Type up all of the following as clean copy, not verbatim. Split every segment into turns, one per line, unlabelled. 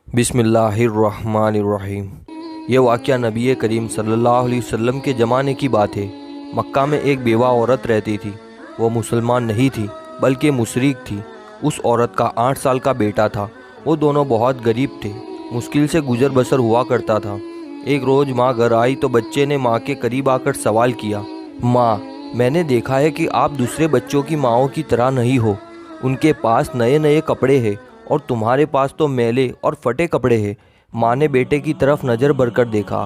बिस्मिल्लाहिर्रहमानिर्रहीम। ये वाक़या नबी करीम सल्लल्लाहु अलैहि वसल्लम के ज़माने की बात है। मक्का में एक बेवा औरत रहती थी। वो मुसलमान नहीं थी बल्कि मुशरिक थी। उस औरत का 8 साल का बेटा था। वो दोनों बहुत गरीब थे। मुश्किल से गुजर बसर हुआ करता था। एक रोज़ माँ घर आई तो बच्चे ने माँ के करीब आकर सवाल किया, माँ, मैंने देखा है कि आप दूसरे बच्चों की माँओं की तरह नहीं हो। उनके पास नए नए कपड़े हैं और तुम्हारे पास तो मैले और फटे कपड़े हैं। माँ ने बेटे की तरफ नज़र भरकर देखा,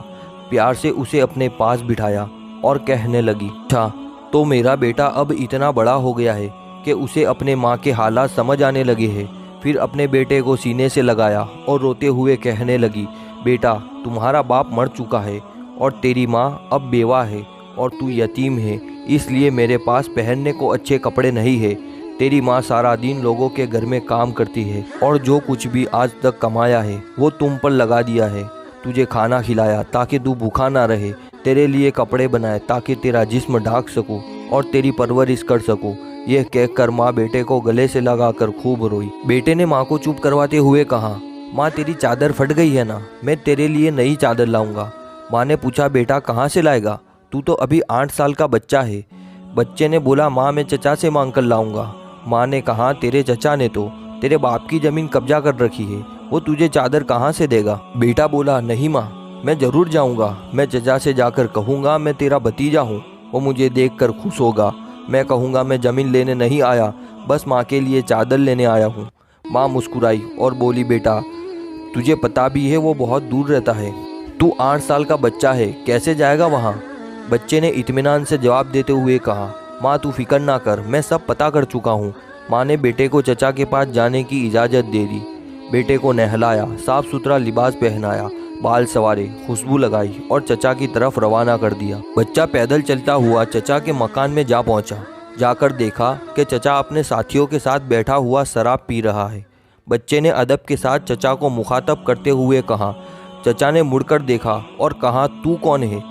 प्यार से उसे अपने पास बिठाया और कहने लगी, अच्छा तो मेरा बेटा अब इतना बड़ा हो गया है कि उसे अपने माँ के हालात समझ आने लगे हैं। फिर अपने बेटे को सीने से लगाया और रोते हुए कहने लगी, बेटा तुम्हारा बाप मर चुका है और तेरी माँ अब बेवा है और तू यतीम है, इसलिए मेरे पास पहनने को अच्छे कपड़े नहीं है। तेरी माँ सारा दिन लोगों के घर में काम करती है और जो कुछ भी आज तक कमाया है वो तुम पर लगा दिया है। तुझे खाना खिलाया ताकि तू भूखा ना रहे, तेरे लिए कपड़े बनाए ताकि तेरा जिस्म ढांक सकूं और तेरी परवरिश कर सकूं। यह कहकर माँ बेटे को गले से लगाकर खूब रोई। बेटे ने माँ को चुप करवाते हुए कहा, माँ तेरी चादर फट गई है ना, मैं तेरे लिए नई चादर लाऊंगा। माँ ने पूछा, बेटा कहाँ से लाएगा, तू तो अभी 8 साल का बच्चा है। बच्चे ने बोला, माँ मैं चचा से मांग कर लाऊंगा। माँ ने कहा, तेरे चचा ने तो तेरे बाप की ज़मीन कब्जा कर रखी है, वो तुझे चादर कहाँ से देगा। बेटा बोला, नहीं माँ, मैं ज़रूर जाऊँगा। मैं चचा से जाकर कहूँगा मैं तेरा भतीजा हूँ, वो मुझे देखकर खुश होगा। मैं कहूँगा मैं ज़मीन लेने नहीं आया, बस माँ के लिए चादर लेने आया हूँ। माँ मुस्कुराई और बोली, बेटा तुझे पता भी है वो बहुत दूर रहता है, तू 8 साल का बच्चा है, कैसे जाएगा वहाँ। बच्चे ने इत्मीनान से जवाब देते हुए कहा, माँ तू फिक्र ना कर, मैं सब पता कर चुका हूँ। माँ ने बेटे को चचा के पास जाने की इजाज़त दे दी। बेटे को नहलाया, साफ सुथरा लिबास पहनाया, बाल संवारे, खुशबू लगाई और चचा की तरफ रवाना कर दिया। बच्चा पैदल चलता हुआ चचा के मकान में जा पहुँचा। जाकर देखा कि चचा अपने साथियों के साथ बैठा हुआ शराब पी रहा है। बच्चे ने अदब के साथ चचा को मुखातब करते हुए कहा। चचा ने मुड़कर देखा और कहा, तू कौन है।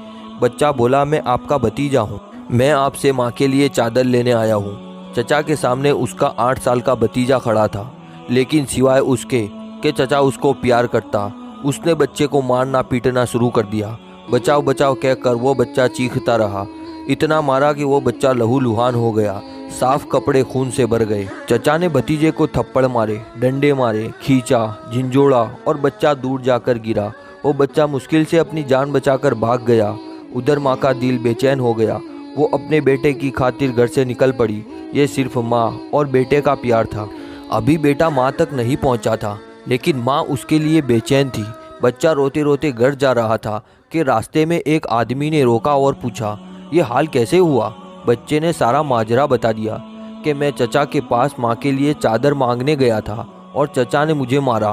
बच्चा बोला, मैं आपका भतीजा हूँ, मैं आपसे माँ के लिए चादर लेने आया हूँ। चचा के सामने उसका 8 साल का भतीजा खड़ा था, लेकिन सिवाय उसके कि चचा उसको प्यार करता, उसने बच्चे को मारना पीटना शुरू कर दिया। बचाओ बचाओ कहकर वो बच्चा चीखता रहा। इतना मारा कि वो बच्चा लहूलुहान हो गया, साफ कपड़े खून से भर गए। चचा ने भतीजे को थप्पड़ मारे, डंडे मारे, खींचा, झिंझोड़ा और बच्चा दूर जाकर गिरा। वो बच्चा मुश्किल से अपनी जान बचाकर भाग गया। उधर माँ का दिल बेचैन हो गया। वो अपने बेटे की खातिर घर से निकल पड़ी। ये सिर्फ माँ और बेटे का प्यार था। अभी बेटा माँ तक नहीं पहुँचा था, लेकिन माँ उसके लिए बेचैन थी। बच्चा रोते रोते घर जा रहा था कि रास्ते में एक आदमी ने रोका और पूछा, ये हाल कैसे हुआ। बच्चे ने सारा माजरा बता दिया कि मैं चचा के पास माँ के लिए चादर मांगने गया था और चचा ने मुझे मारा।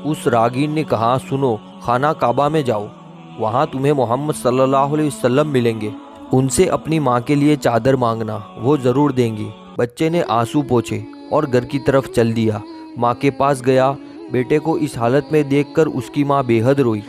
उस रागीर ने कहा, सुनो, खाना काबा में जाओ, वहाँ तुम्हें मोहम्मद सल्लल्लाहु अलैहि वसल्लम मिलेंगे, उनसे अपनी माँ के लिए चादर मांगना, वो ज़रूर देंगे। बच्चे ने आंसू पोंछे और घर की तरफ चल दिया। माँ के पास गया। बेटे को इस हालत में देखकर उसकी माँ बेहद रोई।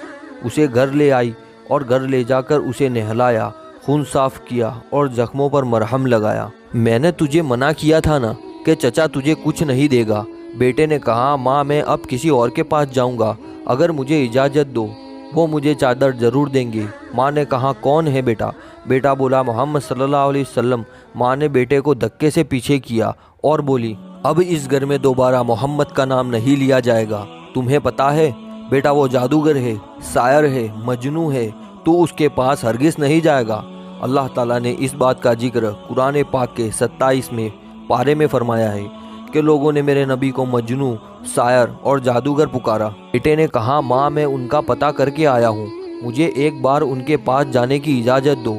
उसे घर ले आई और घर ले जाकर उसे नहलाया, खून साफ किया और जख्मों पर मरहम लगाया। मैंने तुझे मना किया था ना कि चचा तुझे कुछ नहीं देगा। बेटे ने कहा, माँ मैं अब किसी और के पास जाऊँगा, अगर मुझे इजाज़त दो वो मुझे चादर ज़रूर देंगे। माँ ने कहा, कौन है बेटा। बेटा बोला, मोहम्मद सल्लल्लाहु अलैहि वसल्लम। माँ ने बेटे को धक्के से पीछे किया और बोली, अब इस घर में दोबारा मोहम्मद का नाम नहीं लिया जाएगा। तुम्हें पता है बेटा वो जादूगर है, शायर है, मजनू है, तू उसके पास हरगिज़ नहीं जाएगा। अल्लाह ताला ने इस बात का जिक्र कुरान पाक के 27वें पारे में फरमाया है कि लोगों ने मेरे नबी को मजनू, शायर और जादूगर पुकारा। बेटे ने कहा, माँ मैं उनका पता करके आया हूँ, मुझे एक बार उनके पास जाने की इजाज़त दो।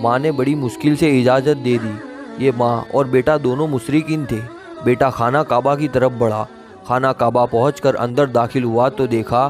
माँ ने बड़ी मुश्किल से इजाज़त दे दी। ये माँ और बेटा दोनों मुशरिकीन थे। बेटा खाना काबा की तरफ बढ़ा। खाना काबा पहुंचकर अंदर दाखिल हुआ तो देखा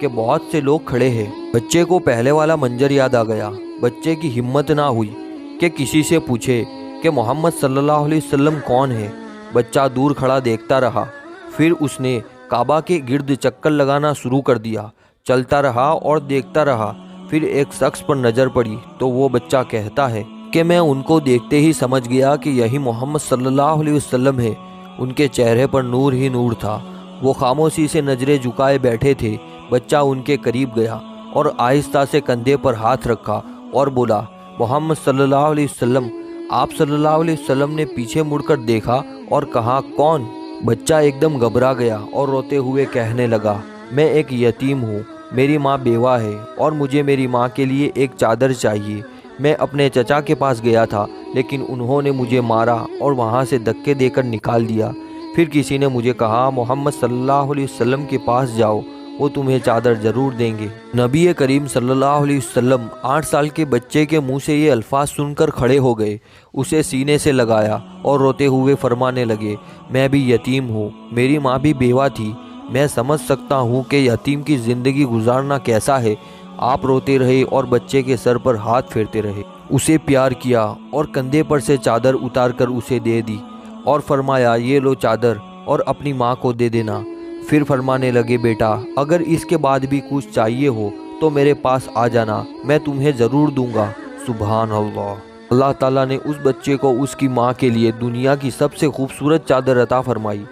कि बहुत से लोग खड़े हैं। बच्चे को पहले वाला मंजर याद आ गया। बच्चे की हिम्मत ना हुई कि किसी से पूछे कि मोहम्मद सल्लल्लाहु अलैहि वसल्लम कौन है। बच्चा दूर खड़ा देखता रहा। फिर उसने काबा के गिर्द चक्कर लगाना शुरू कर दिया। चलता रहा और देखता रहा। फिर एक शख्स पर नज़र पड़ी तो वो बच्चा कहता है कि मैं उनको देखते ही समझ गया कि यही मोहम्मद सल्लल्लाहु अलैहि वसल्लम है। उनके चेहरे पर नूर ही नूर था। वो खामोशी से नजरें झुकाए बैठे थे। बच्चा उनके करीब गया और आहिस्ता से कंधे पर हाथ रखा और बोला, मोहम्मद सल्लल्लाहु अलैहि वसल्लम। आप सल्लल्लाहु अलैहि वसल्लम ने पीछे मुड़कर देखा और कहा, कौन? बच्चा एकदम घबरा गया और रोते हुए कहने लगा, मैं एक यतीम हूँ, मेरी माँ बेवा है और मुझे मेरी माँ के लिए एक चादर चाहिए। मैं अपने चचा के पास गया था, लेकिन उन्होंने मुझे मारा और वहाँ से धक्के देकर निकाल दिया। फिर किसी ने मुझे कहा, मोहम्मद सल्लल्लाहु अलैहि वसल्लम के पास जाओ, वो तुम्हें चादर ज़रूर देंगे। नबी करीम सल्लल्लाहु अलैहि वसल्लम 8 साल के बच्चे के मुंह से ये अल्फाज सुनकर खड़े हो गए, उसे सीने से लगाया और रोते हुए फरमाने लगे, मैं भी यतीम हूँ, मेरी माँ भी बेवा थी। मैं समझ सकता हूँ कि यतीम की ज़िंदगी गुजारना कैसा है। आप रोते रहे और बच्चे के सर पर हाथ फेरते रहे, उसे प्यार किया और कंधे पर से चादर उतार कर उसे दे दी और फरमाया, ये लो चादर और अपनी माँ को दे देना। फिर फरमाने लगे, बेटा अगर इसके बाद भी कुछ चाहिए हो तो मेरे पास आ जाना, मैं तुम्हें ज़रूर दूंगा। सुभान अल्लाह। अल्लाह ताला ने उस बच्चे को उसकी माँ के लिए दुनिया की सबसे खूबसूरत चादर अता फरमाई।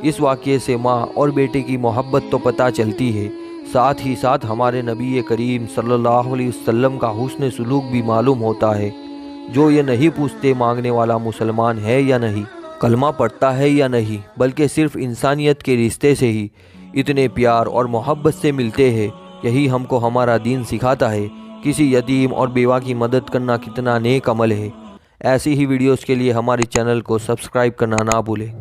इस वाक़ये से माँ और बेटे की मोहब्बत तो पता चलती है, साथ ही साथ हमारे नबी करीम सल्लल्लाहु अलैहि वसल्लम का हुस्न सुलूक भी मालूम होता है। जो ये नहीं पूछते मांगने वाला मुसलमान है या नहीं, कलमा पढ़ता है या नहीं, बल्कि सिर्फ इंसानियत के रिश्ते से ही इतने प्यार और मोहब्बत से मिलते हैं। यही हमको हमारा दीन सिखाता है। किसी यतीम और बेवा की मदद करना कितना नेक अमल है। ऐसी ही वीडियोस के लिए हमारे चैनल को सब्सक्राइब करना ना भूलें।